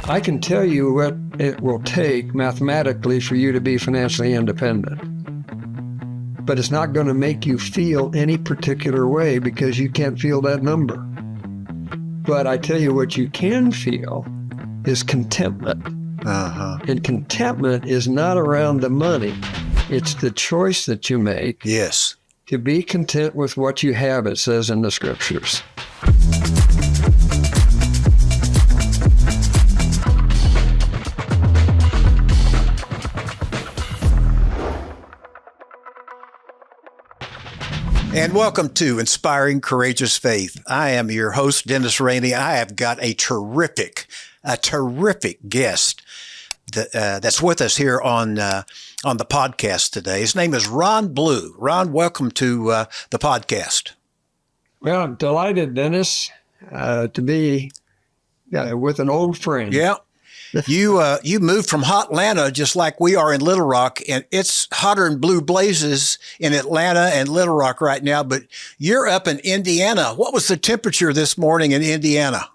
I can tell you what it will take mathematically for you to be financially independent. But it's not going to make you feel any particular way because you can't feel that number. But I tell you what you can feel is contentment. And contentment is not around the money. It's the choice that you make. Yes. To be content with what you have, it says in the scriptures. And welcome to Inspiring Courageous Faith. I am your host, Dennis Rainey. I have got a terrific guest that's with us here on the podcast today. His name is Ron Blue. Ron, welcome to the podcast. Well, I'm delighted, Dennis, to be with an old friend. Yeah. You moved from hot Atlanta just like we are in Little Rock, and it's hotter than blue blazes in Atlanta and Little Rock right now, but you're up in Indiana. What was the temperature this morning in Indiana?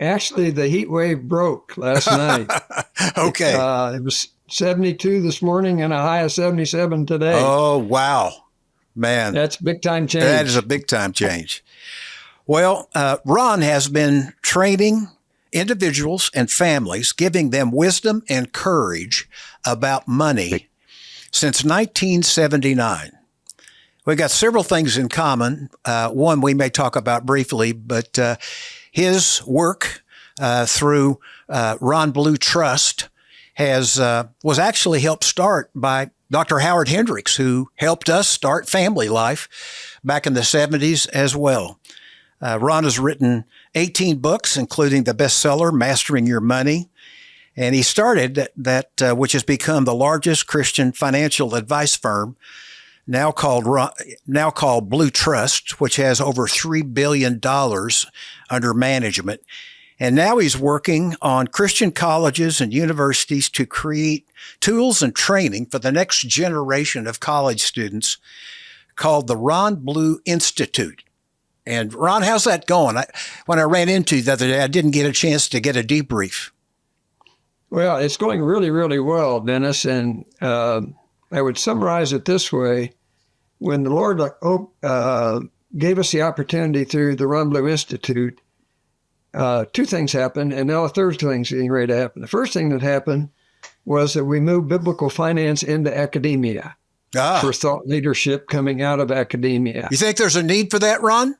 Actually, the heat wave broke last night. Okay. It was 72 this morning and a high of 77 today. Oh, wow. Man. That's a big time change. That is a big time change. Well, Ron has been training individuals and families, giving them wisdom and courage about money since 1979. We've got several things in common. One we may talk about briefly, but his work through Ron Blue Trust was actually helped start by Dr. Howard Hendricks, who helped us start Family Life back in the 70s as well. Ron has written 18 books, including the bestseller, Mastering Your Money. And he started that which has become the largest Christian financial advice firm, now called Blue Trust, which has over $3 billion under management. And now he's working on Christian colleges and universities to create tools and training for the next generation of college students called the Ron Blue Institute. And Ron, how's that going? When I ran into you the other day, I didn't get a chance to get a debrief. Well, it's going really, really well, Dennis. And I would summarize it this way. When the Lord gave us the opportunity through the Ron Blue Institute, two things happened, and now a third thing's getting ready to happen. The first thing that happened was that we moved biblical finance into academia for thought leadership coming out of academia. You think there's a need for that, Ron?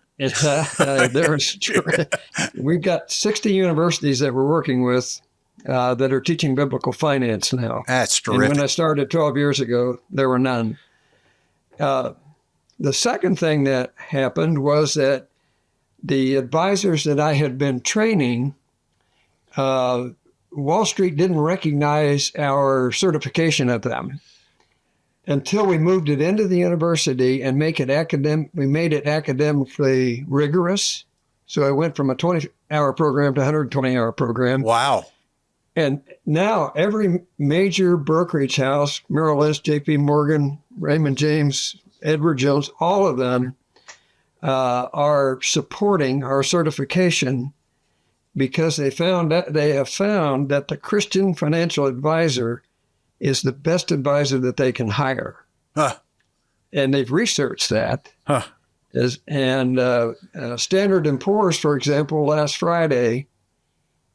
We've got 60 universities that we're working with that are teaching biblical finance now. That's terrific. And when I started 12 years ago, there were none. The second thing that happened was that the advisors that I had been training, Wall Street didn't recognize our certification of them until we moved it into the university and we made it academically rigorous. So I went from a 20-hour program to a 120-hour program. Wow. And now every major brokerage house, Merrill Lynch, JP Morgan, Raymond James, Edward Jones, all of them are supporting our certification because they have found that the Christian financial advisor is the best advisor that they can hire. And they've researched that. Standard & Poor's, for example, last Friday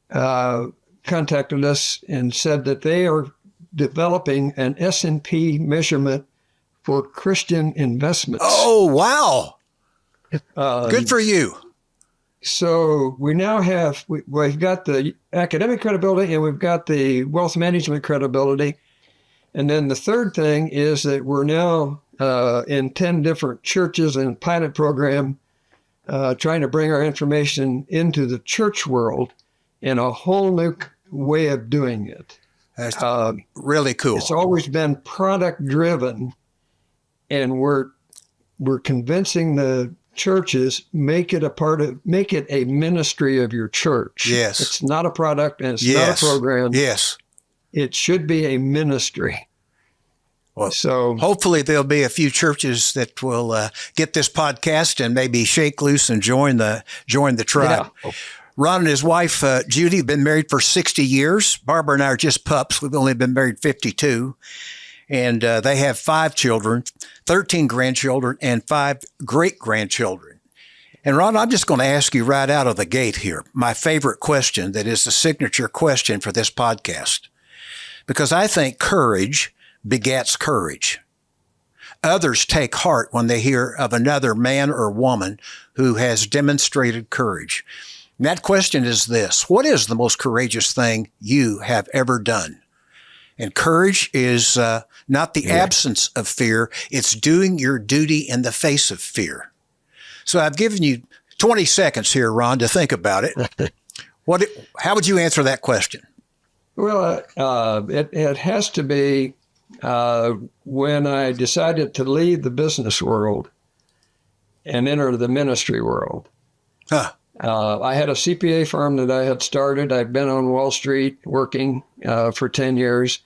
contacted us and said that they are developing an S&P measurement for Christian investments. Oh, wow. Good for you. So we now we've got the academic credibility and we've got the wealth management credibility. And then the third thing is that we're now in 10 different churches and pilot program trying to bring our information into the church world in a whole new way of doing it. That's really cool. It's always been product driven, and we're convincing the churches, make it a ministry of your church. Yes. It's not a product and it's not a program. Yes. It should be a ministry. Well, so hopefully there'll be a few churches that will get this podcast and maybe shake loose and join the tribe. Yeah. Ron and his wife, Judy, have been married for 60 years. Barbara and I are just pups. We've only been married 52. And they have 5 children, 13 grandchildren, and 5 great-grandchildren. And Ron, I'm just going to ask you right out of the gate here, my favorite question that is the signature question for this podcast, because I think courage begets courage. Others take heart when they hear of another man or woman who has demonstrated courage. And that question is this: what is the most courageous thing you have ever done? And courage is not the absence of fear. It's doing your duty in the face of fear. So I've given you 20 seconds here, Ron, to think about it. How would you answer that question? Well, it has to be when I decided to leave the business world and enter the ministry world. Huh. I had a CPA firm that I had started. I'd been on Wall Street working for 10 years.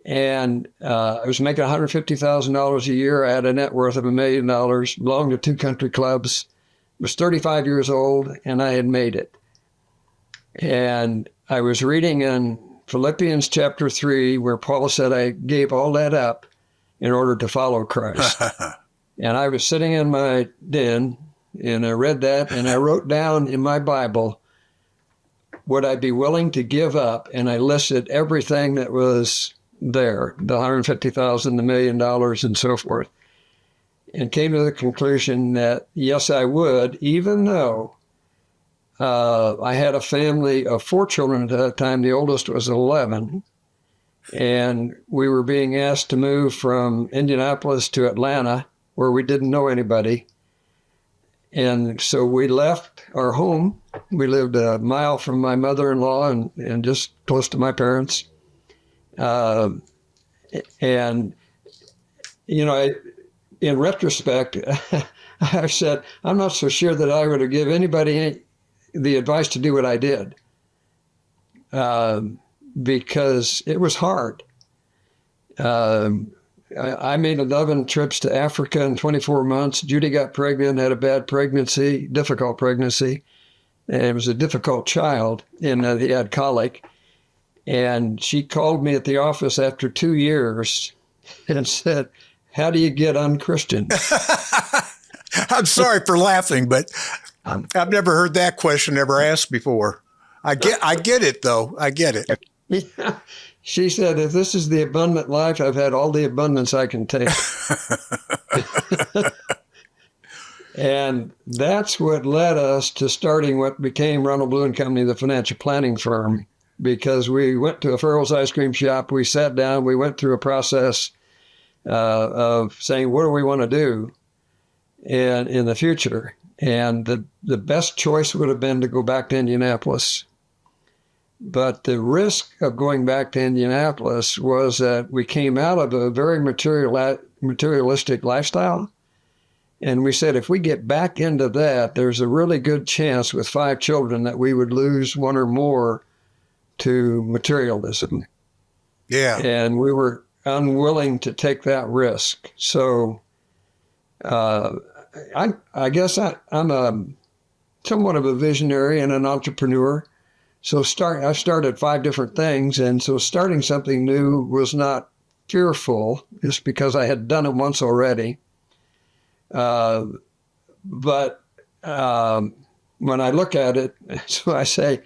And I was making $150,000 a year. I had a net worth of $1 million, belonged to 2 country clubs, was 35 years old, and I had made it. And I was reading in Philippians chapter 3, where Paul said, I gave all that up in order to follow Christ. And I was sitting in my den, and I read that, and I wrote down in my Bible, would I be willing to give up? And I listed everything that was there, the $150,000, the $1 million, and so forth, and came to the conclusion that yes, I would, even though I had a family of 4 children at that time. The oldest was 11, and we were being asked to move from Indianapolis to Atlanta, where we didn't know anybody. And so we left our home. We lived a mile from my mother-in-law and just close to my parents. And, you know, in retrospect, I said, I'm not so sure that I would have given anybody the advice to do what I did, because it was hard. I made 11 trips to Africa in 24 months. Judy got pregnant, had a bad pregnancy, difficult pregnancy, and it was a difficult child, and he had colic. And she called me at the office after 2 years and said, how do you get unchristian? I'm sorry for laughing, but I've never heard that question ever asked before. I get it, though. I get it. Yeah. She said, if this is the abundant life, I've had all the abundance I can take. And that's what led us to starting what became Ronald Blue & Company, the financial planning firm, because we went to a Farrell's ice cream shop. We sat down. We went through a process of saying, what do we want to do in the future? And the best choice would have been to go back to Indianapolis. But the risk of going back to Indianapolis was that we came out of a very materialistic lifestyle. And we said, if we get back into that, there's a really good chance with 5 children that we would lose 1 or more to materialism. Yeah. And we were unwilling to take that risk. So I guess I'm somewhat of a visionary and an entrepreneur. So I started 5 different things. And so starting something new was not fearful, just because I had done it once already. But when I look at it, so I say,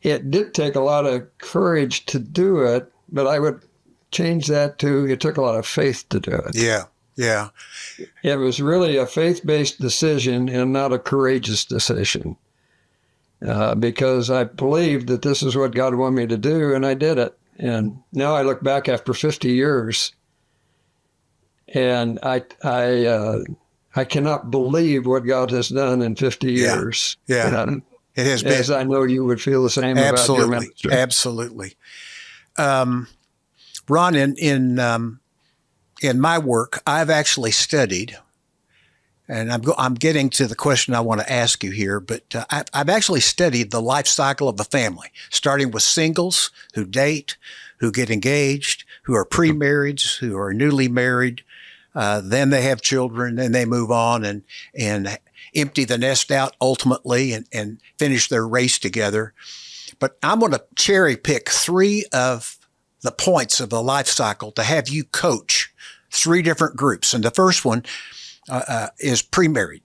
it did take a lot of courage to do it, but I would change that to, it took a lot of faith to do it. Yeah, yeah. It was really a faith-based decision and not a courageous decision, because I believed that this is what God wanted me to do, and I did it. And now I look back after 50 years, and I cannot believe what God has done in 50 years. Yeah. It has been. As I know you would feel the same about your ministry. Absolutely. Ron, in my work, I've actually studied, and I'm getting to the question I want to ask you here, but I've actually studied the life cycle of a family, starting with singles who date, who get engaged, who are pre-marrieds, who are newly married. Then they have children, and they move on, and empty the nest out ultimately and finish their race together. But I'm going to cherry pick 3 of the points of the life cycle to have you coach 3 different groups. And the first one is pre-married.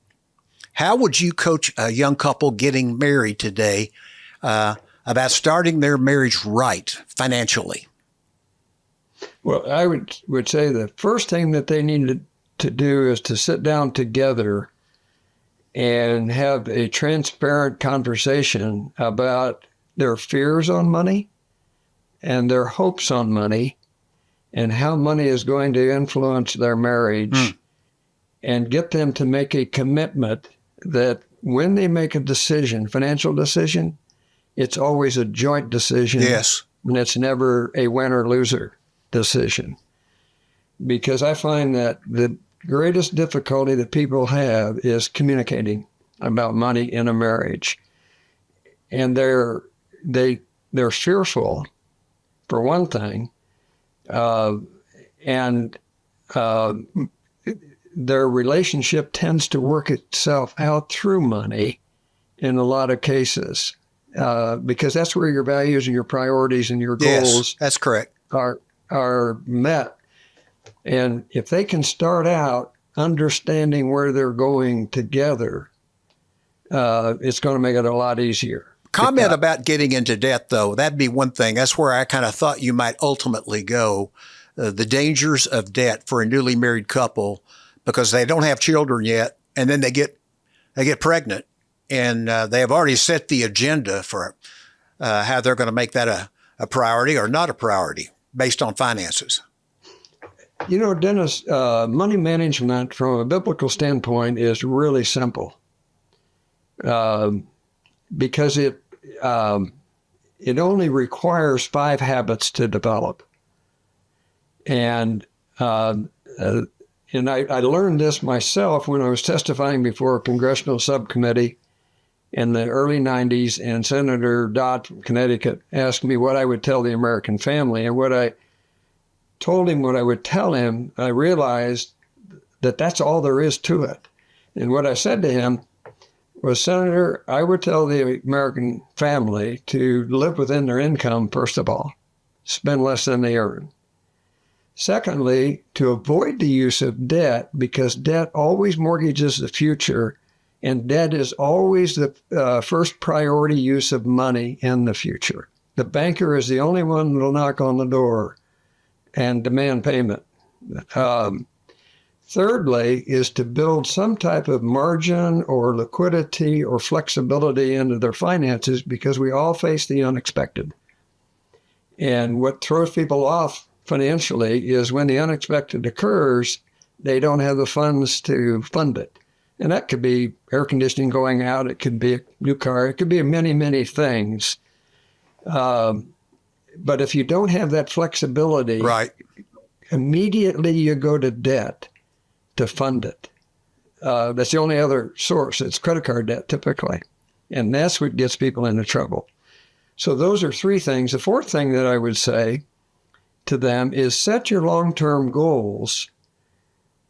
How would you coach a young couple getting married today about starting their marriage right financially? Well, I would say the first thing that they need to do is to sit down together and have a transparent conversation about their fears on money and their hopes on money and how money is going to influence their marriage, and get them to make a commitment that when they make a decision, financial decision, it's always a joint decision. Yes. And it's never a winner-loser decision. Because I find that the greatest difficulty that people have is communicating about money in a marriage. And they're fearful, for one thing, and their relationship tends to work itself out through money in a lot of cases, because that's where your values and your priorities and your goals, yes, that's correct, are met. And if they can start out understanding where they're going together, it's going to make it a lot easier. Comment about getting into debt, though. That'd be one thing. That's where I kind of thought you might ultimately go. The dangers of debt for a newly married couple, because they don't have children yet, and then they get pregnant, and they have already set the agenda for how they're going to make that a priority or not a priority based on finances. You know, Dennis, money management from a biblical standpoint is really simple, because it only requires 5 habits to develop. And I learned this myself when I was testifying before a congressional subcommittee in the early 90s, and Senator Dodd from Connecticut asked me what I would tell the American family. And what I told him, what I would tell him, I realized that that's all there is to it. And what I said to him was, Senator, I would tell the American family to live within their income, first of all, spend less than they earn. Secondly, to avoid the use of debt, because debt always mortgages the future, and debt is always the first priority use of money in the future. The banker is the only one that will knock on the door and demand payment. Thirdly, is to build some type of margin or liquidity or flexibility into their finances, because we all face the unexpected. And what throws people off financially is when the unexpected occurs, they don't have the funds to fund it. And that could be air conditioning going out. It could be a new car. It could be many, many things. But if you don't have that flexibility, right, immediately you go to debt to fund it. That's the only other source. It's credit card debt typically. And that's what gets people into trouble. So those are 3 things. The 4th thing that I would say to them is set your long-term goals,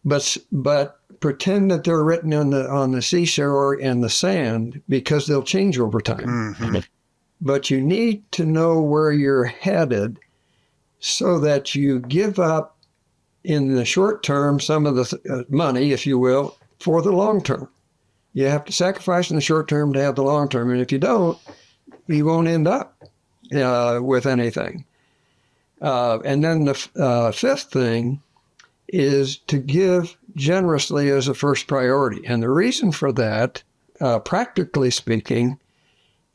but pretend that they're written on the seashore and the sand, because they'll change over time. Mm-hmm. But you need to know where you're headed so that you give up in the short term some of the money, if you will, for the long term. You have to sacrifice in the short term to have the long term. And if you don't, you won't end up with anything. And then the 5th thing is to give generously as a first priority. And the reason for that, practically speaking,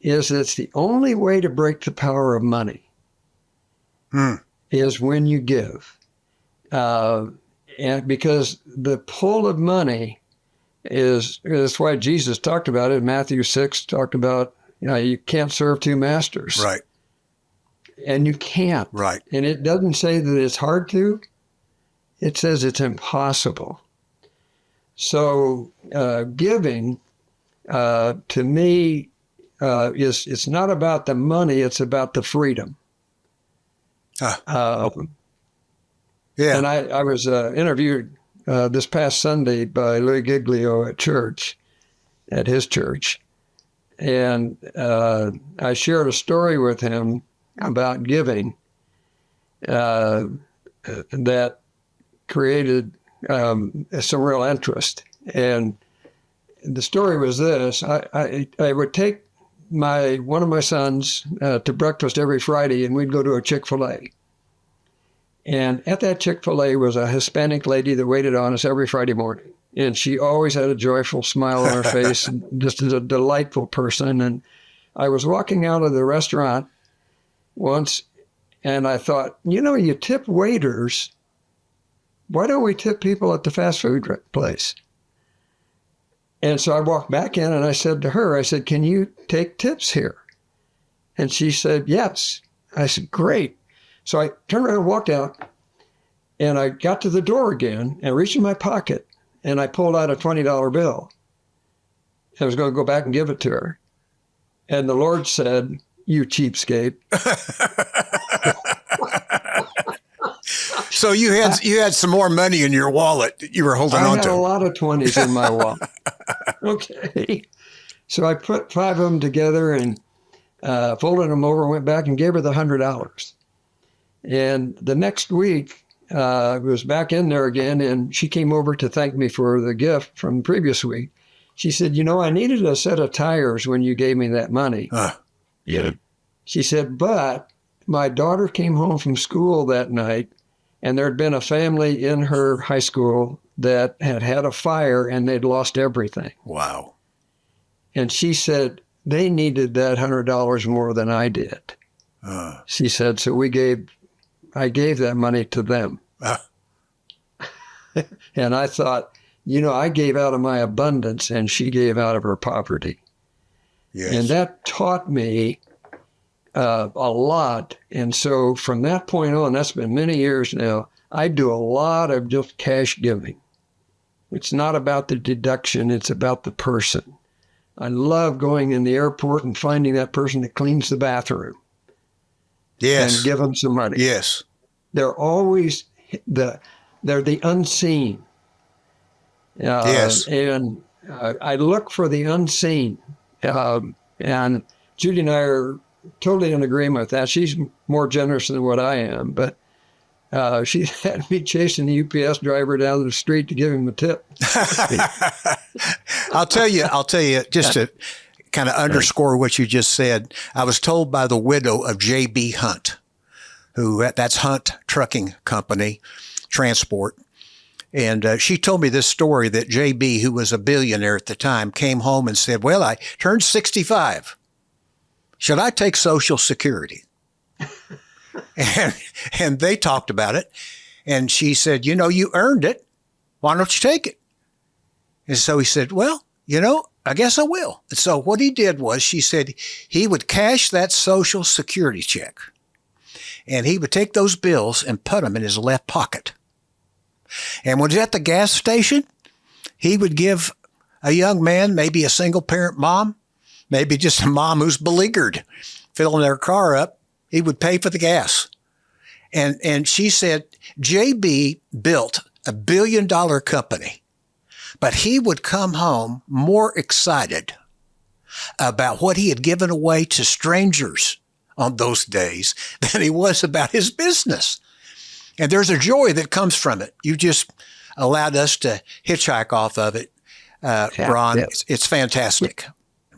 is it's the only way to break the power of money is when you give. And because the pull of money is why Jesus talked about it. In Matthew 6 talked about, you can't serve 2 masters. Right. And you can't. Right. And it doesn't say that it's hard to. It says it's impossible. So giving, to me, it's not about the money. It's about the freedom. Yeah. And I was interviewed this past Sunday by Louis Giglio at church. at his church. And I shared a story with him about giving that created some real interest. And the story was this: I would take one of my sons to breakfast every Friday, and we'd go to a Chick-fil-A. And at that Chick-fil-A was a Hispanic lady that waited on us every Friday morning. And she always had a joyful smile on her face, and just as a delightful person. And I was walking out of the restaurant once, and I thought, you tip waiters. Why don't we tip people at the fast food place? And so I walked back in, and I said to her, can you take tips here? And she said, yes. I said, great. So I turned around and walked out, and I got to the door again and reached in my pocket, and I pulled out a $20 bill. I was going to go back and give it to her. And the Lord said, you cheapskate. So you had some more money in your wallet that you were holding on to. I had a lot of 20s in my wallet. Okay. So I put 5 of them together and folded them over, went back and gave her the $100. And the next week, I was back in there again, and she came over to thank me for the gift from the previous week. She said, I needed a set of tires when you gave me that money. Yeah. She said, but my daughter came home from school that night, and there had been a family in her high school that had had a fire, and they'd lost everything. Wow. And she said, they needed that $100 more than I did. She said, so I gave that money to them. And I thought, I gave out of my abundance, and she gave out of her poverty. Yes. And that taught me a lot. And so from that point on, that's been many years now, I do a lot of just cash giving. It's not about the deduction, it's about the person. I love going in the airport and finding that person that cleans the bathroom. Yes. And give them some money. Yes. They're always they're the unseen. Yes. And I look for the unseen. And Judy and I are totally in agreement with that. She's more generous than what I am, but she had me chasing the UPS driver down the street to give him a tip. I'll tell you, just to kind of underscore what you just said, I was told by the widow of J.B. Hunt, that's Hunt Trucking Company, Transport. And she told me this story that J.B., who was a billionaire at the time, came home and said, well, I turned 65. Should I take Social Security? And they talked about it. And she said, you earned it. Why don't you take it? And so he said, well, I guess I will. And so what he did was, she said he would cash that Social Security check, and he would take those bills and put them in his left pocket. And when he was at the gas station, he would give a young man, maybe a single parent mom, maybe just a mom who's beleaguered, filling their car up, he would pay for the gas. And she said, JB built a $1 billion company, but he would come home more excited about what he had given away to strangers on those days than he was about his business. And there's a joy that comes from it. You just allowed us to hitchhike off of it, Ron. Yeah. It's fantastic.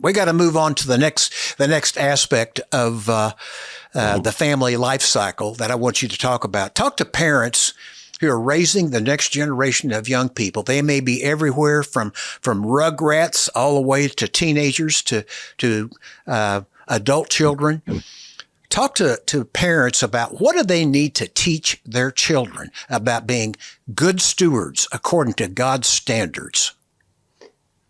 We got to move on to the next aspect of the family life cycle that I want you to talk about. Talk to parents who are raising the next generation of young people. They may be everywhere from rugrats all the way to teenagers to adult children. Talk to parents about what do they need to teach their children about being good stewards according to God's standards.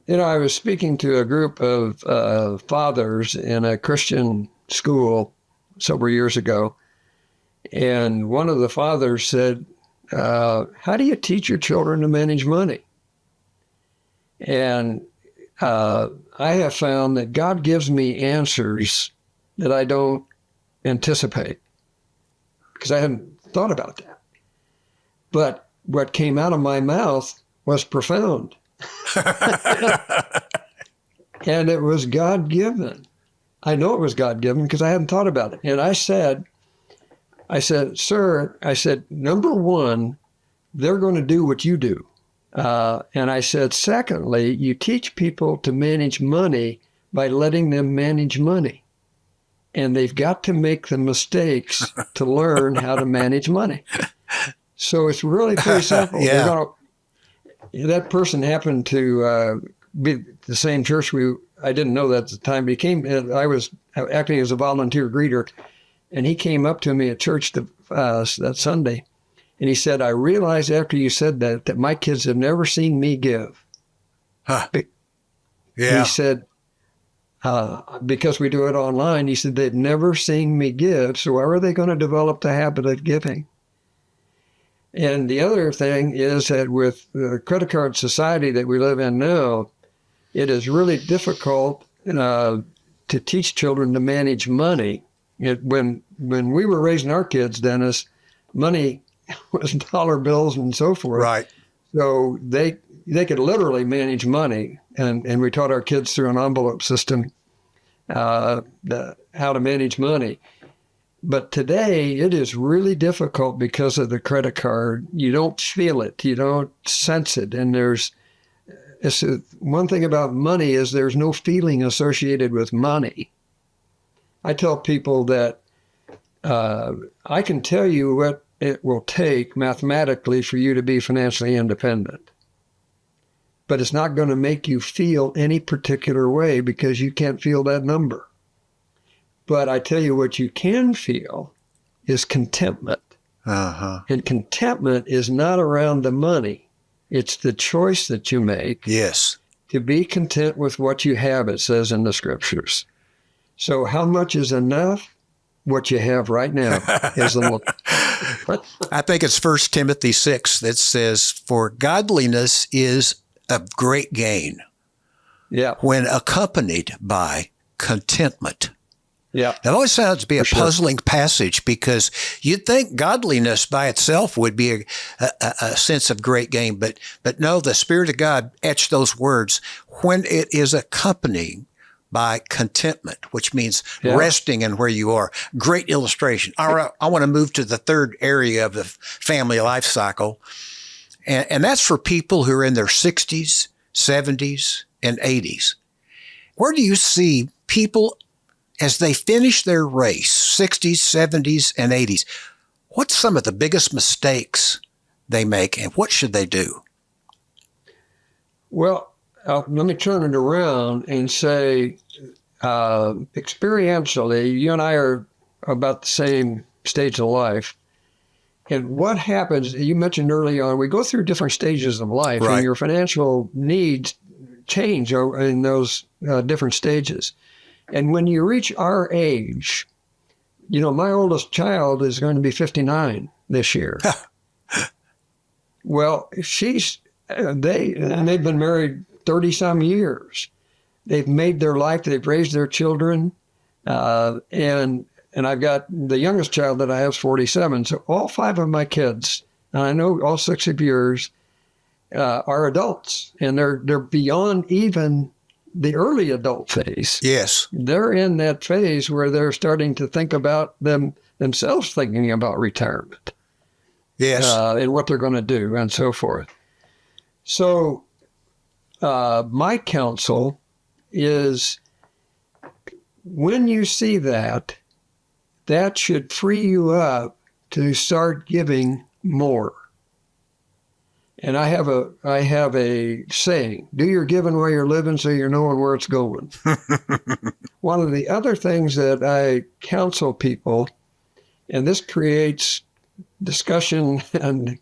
I was speaking to a group of fathers in a Christian school several years ago, and one of the fathers said, how do you teach your children to manage money? And I have found that God gives me answers that I don't anticipate, because I hadn't thought about that. But what came out of my mouth was profound. And it was God-given. I know it was God-given because I hadn't thought about it. And I said, sir, number one, they're going to do what you do. And I said, secondly, you teach people to manage money by letting them manage money. And they've got to make the mistakes to learn how to manage money. So it's really pretty simple. Yeah. That person happened to be the same church I didn't know that at the time, but I was acting as a volunteer greeter, and he came up to me at church that Sunday, and he said, I realized after you said that my kids have never seen me give. Huh. Yeah. He said, because we do it online, he said, they've never seen me give, so how are they going to develop the habit of giving? And the other thing is that with the credit card society that we live in now, it is really difficult to teach children to manage money. When we were raising our kids, Dennis, money was dollar bills and so forth. Right. So they could literally manage money. And we taught our kids through an envelope system how to manage money. But today, it is really difficult because of the credit card. You don't feel it. You don't sense it. And one thing about money is there's no feeling associated with money. I tell people that I can tell you what it will take mathematically for you to be financially independent. But it's not going to make you feel any particular way because you can't feel that number. But I tell you what you can feel is contentment. Uh-huh. And contentment is not around the money. It's the choice that you make. Yes. To be content with what you have, it says in the scriptures. So how much is enough? What you have right now is enough. I think it's 1 Timothy 6 that says, for godliness is of great gain. Yeah. When accompanied by contentment. Yeah. That always sounds to be a For sure. puzzling passage because you'd think godliness by itself would be a sense of great gain, but no, the Spirit of God etched those words when it is accompanied by contentment, which means resting in where you are. Great illustration. All right, I want to move to the third area of the family life cycle, and that's for people who are in their 60s, 70s, and 80s. Where do you see people as they finish their race, 60s, 70s, and 80s, what's some of the biggest mistakes they make, and what should they do? Well, let me turn it around and say, experientially, you and I are about the same stage of life. And what happens, you mentioned early on, we go through different stages of life, Right. and your financial needs change in those different stages. And when you reach our age, my oldest child is going to be 59 this year. Well, they've been married 30 some years. They've made their life, they've raised their children. And I've got the youngest child that I have is 47. So all 5 of my kids, and I know all 6 of yours, are adults, and they're beyond even the early adult phase. Yes. They're in that phase where they're starting to think about themselves thinking about retirement. Yes. And what they're going to do and so forth. So my counsel is when you see that should free you up to start giving more. And I have a saying, do your giving while you're living so you're knowing where it's going. One of the other things that I counsel people, and this creates discussion and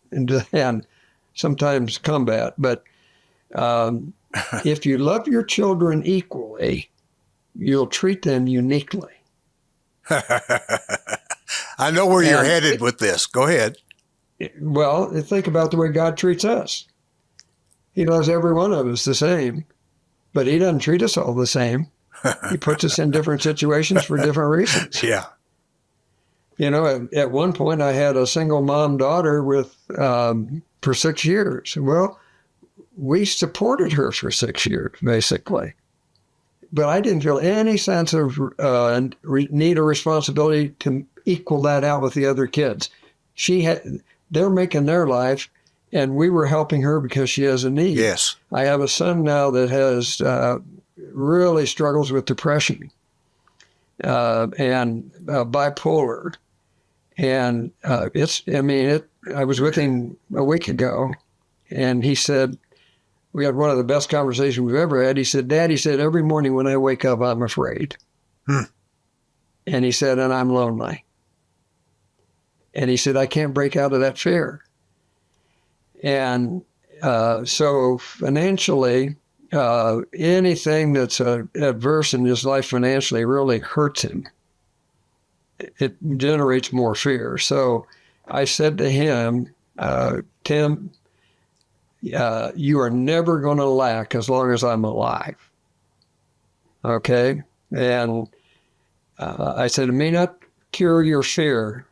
sometimes combat, but if you love your children equally, you'll treat them uniquely. I know where you're headed with this. Go ahead. Well, think about the way God treats us. He loves every one of us the same, but he doesn't treat us all the same. He puts us in different situations for different reasons. Yeah. At one point I had a single mom daughter for 6 years. Well, we supported her for 6 years, basically. but I didn't feel any sense of need or responsibility to equal that out with the other kids. They're making their life, and we were helping her because she has a need. Yes. I have a son now that has really struggles with depression and bipolar. And I was with him a week ago, and he said, we had one of the best conversations we've ever had. He said, Dad, he said, every morning when I wake up, I'm afraid. And he said, and I'm lonely. And he said, I can't break out of that fear. And so financially, anything that's adverse in his life financially really hurts him. It generates more fear. So I said to him, Tim, you are never going to lack as long as I'm alive. Okay? And I said, it may not cure your fear,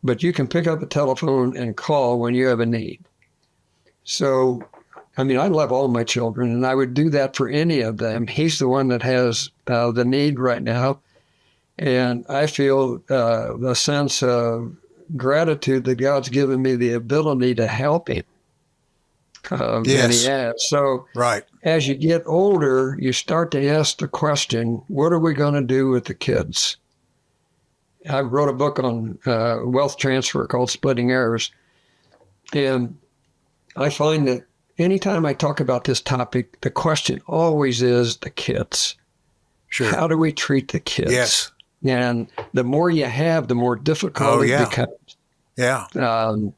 but you can pick up the telephone and call when you have a need. So, I love all my children, and I would do that for any of them. He's the one that has the need right now. And I feel the sense of gratitude that God's given me the ability to help him. And he has. So right. As you get older, you start to ask the question, what are we going to do with the kids? I wrote a book on wealth transfer called Splitting Heirs. And I find that anytime I talk about this topic, the question always is the kids. Sure. How do we treat the kids? Yes. And the more you have, the more difficult it becomes. Yeah. There's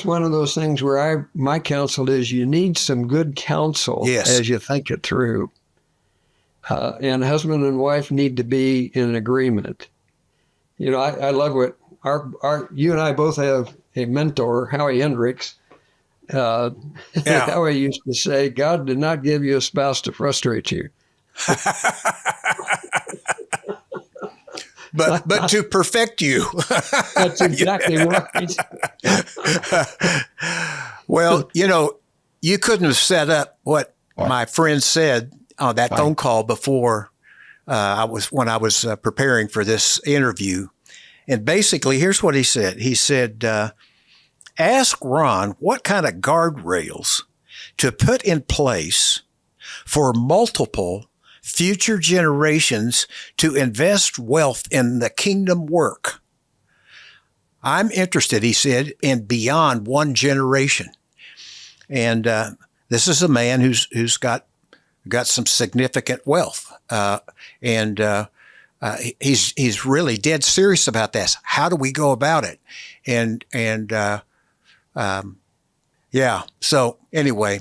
one of those things where my counsel is you need some good counsel as you think it through. And husband and wife need to be in agreement. I love what you and I both have a mentor, Howie Hendricks. Howie used to say, God did not give you a spouse to frustrate you. But to perfect you. That's exactly right. Well, you couldn't have set up what my friend said on that phone call before when I was preparing for this interview. And basically, here's what he said. He said, ask Ron what kind of guardrails to put in place for multiple future generations to invest wealth in the kingdom work. I'm interested, he said, in beyond one generation. And this is a man who's got some significant wealth. He's really dead serious about this. How do we go about it? So anyway.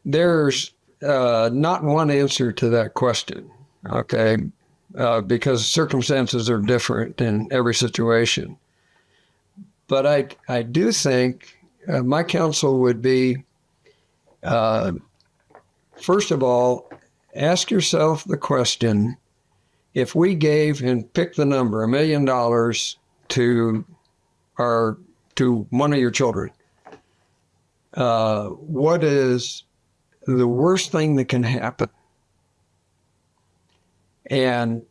There's not one answer to that question, okay? Because circumstances are different in every situation. But I do think my counsel would be, first of all, ask yourself the question, if we gave and pick the number, $1 million to one of your children, what is the worst thing that can happen? And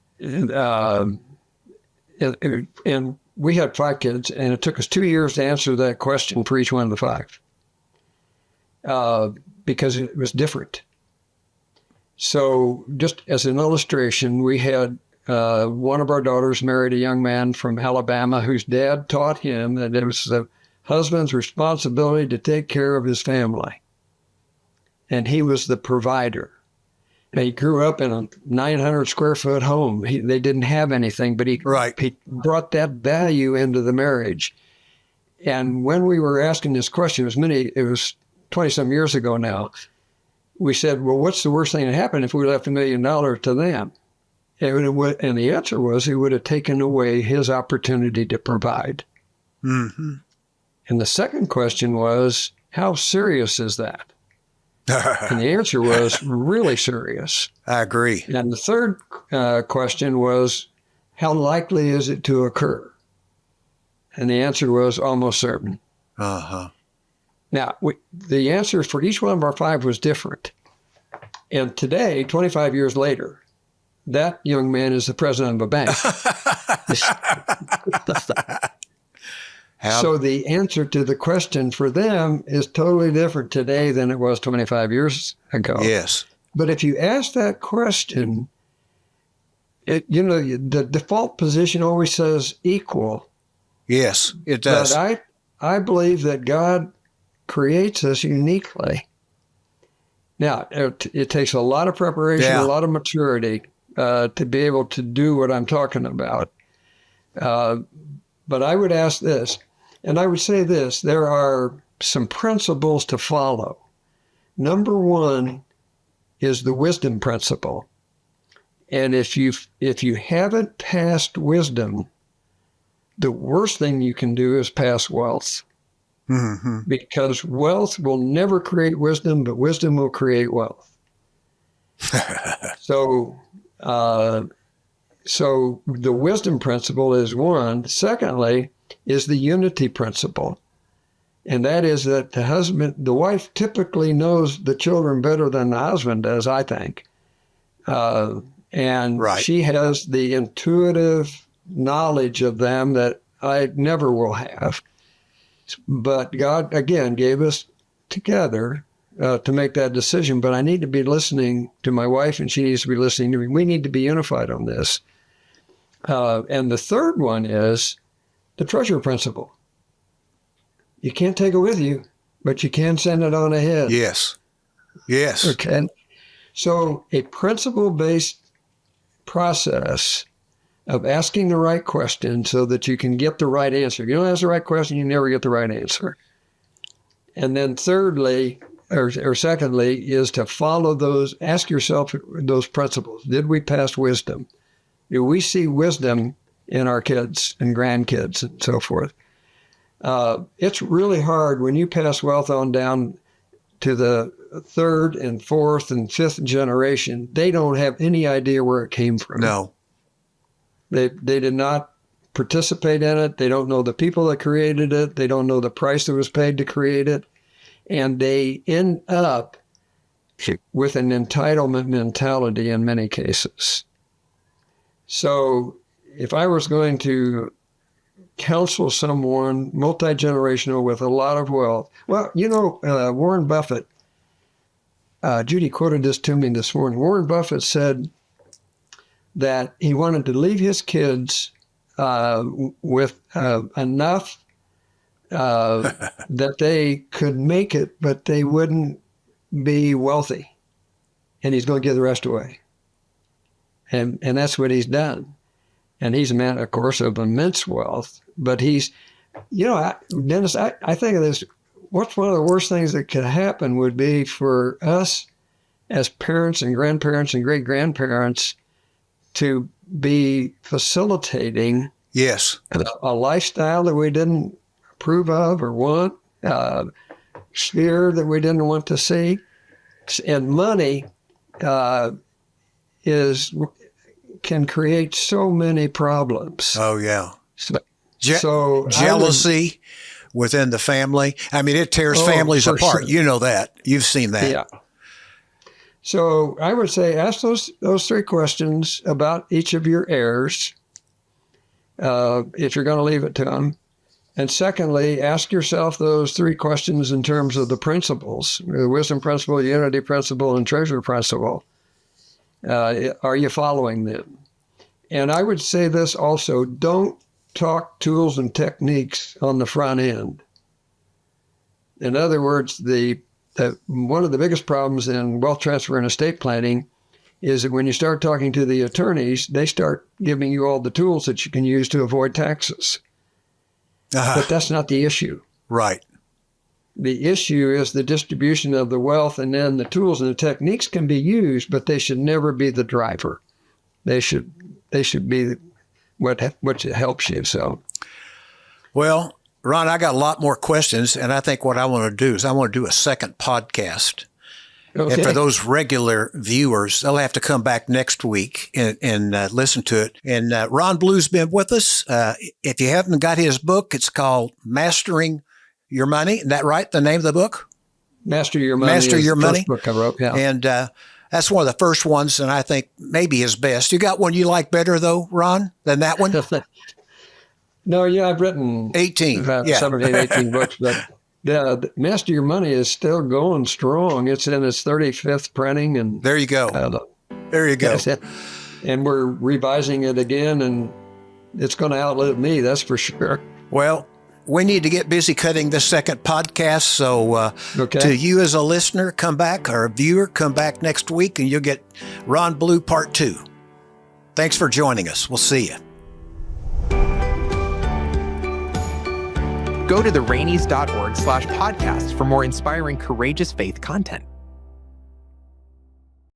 we had 5 kids, and it took us 2 years to answer that question for each one of the 5, because it was different. So just as an illustration, we had one of our daughters married a young man from Alabama whose dad taught him that it was the husband's responsibility to take care of his family. And he was the provider. And he grew up in a 900 square foot home. They didn't have anything, but he brought that value into the marriage. And when we were asking this question, it was 20 some years ago now, we said, well, what's the worst thing that happened if we left $1 million to them? And the answer was he would have taken away his opportunity to provide. Mm-hmm. And the second question was, how serious is that? And the answer was really serious. I agree. And the third question was, how likely is it to occur? And the answer was almost certain. Uh-huh. Now, the answer for each one of our 5 was different. And today, 25 years later, that young man is the president of a bank. So the answer to the question for them is totally different today than it was 25 years ago. Yes. But if you ask that question, the default position always says equal. Yes, it does. But I believe that God creates us uniquely. Now, it takes a lot of preparation, a lot of maturity to be able to do what I'm talking about. But I would ask this, and I would say this, there are some principles to follow. Number 1 is the wisdom principle. And if you haven't passed wisdom, the worst thing you can do is pass wealth. Mm-hmm. Because wealth will never create wisdom, but wisdom will create wealth. So the wisdom principle is one. Secondly, is the unity principle. And that is that the wife typically knows the children better than the husband does, I think. And she has the intuitive knowledge of them that I never will have. But God, again, gave us together to make that decision. But I need to be listening to my wife, and she needs to be listening to me. We need to be unified on this. And the third one is the treasure principle. You can't take it with you, but you can send it on ahead. Yes. Yes. Okay. So a principle-based process of asking the right question so that you can get the right answer. If you don't ask the right question, you never get the right answer. And then thirdly, or secondly, is to follow ask yourself those principles. Did we pass wisdom? Do we see wisdom in our kids and grandkids and so forth? It's really hard when you pass wealth on down to the 3rd and 4th and 5th generation. They don't have any idea where it came from. No. They did not participate in it. They don't know the people that created it. They don't know the price that was paid to create it. And they end up with an entitlement mentality in many cases. So if I was going to counsel someone multi-generational with a lot of wealth, well, Warren Buffett, Judy quoted this to me this morning. Warren Buffett said that he wanted to leave his kids with enough that they could make it, but they wouldn't be wealthy. And he's going to give the rest away. And that's what he's done. And he's a man, of course, of immense wealth. But he's, Dennis, I think of this, what's one of the worst things that could happen would be for us as parents and grandparents and great-grandparents to be facilitating a lifestyle that we didn't approve of or want, sphere that we didn't want to see. And money can create so many problems. Oh, yeah. So jealousy within the family. I mean, it tears families apart. Sure. You know that. You've seen that. Yeah. So I would say ask those 3 questions about each of your heirs, if you're going to leave it to them. And secondly, ask yourself those 3 questions in terms of the principles, the wisdom principle, unity principle, and treasure principle. Are you following them? And I would say this also, don't talk tools and techniques on the front end. In other words, one of the biggest problems in wealth transfer and estate planning is that when you start talking to the attorneys, they start giving you all the tools that you can use to avoid taxes. But that's not the issue. Right. The issue is the distribution of the wealth, and then the tools and the techniques can be used, but they should never be the driver. They should be what helps you. So, well, Ron, I got a lot more questions, and I think what I want to do is I want to do a second podcast. Okay. And for those regular viewers, they'll have to come back next week and listen to it. And Ron Blue's been with us. If you haven't got his book, it's called Mastering Your Money. Isn't that right? The name of the book? Master Your Money. Master is Your the Money. First book I wrote. Yeah. And that's one of the first ones, and I think maybe his best. You got one you like better, though, Ron, than that one? No, yeah, I've written 18. about Yeah. 17, 18 books, but the Master Your Money is still going strong. It's in its 35th printing, and There you go. There you go. that's it. And we're revising it again, and it's going to outlive me, that's for sure. Well, we need to get busy cutting this second podcast. So Okay. to you as a listener, come back, or a viewer, come back next week, and you'll get Ron Blue Part 2. Thanks for joining us. We'll see you. Go to therainies.org/podcast for more inspiring, courageous faith content.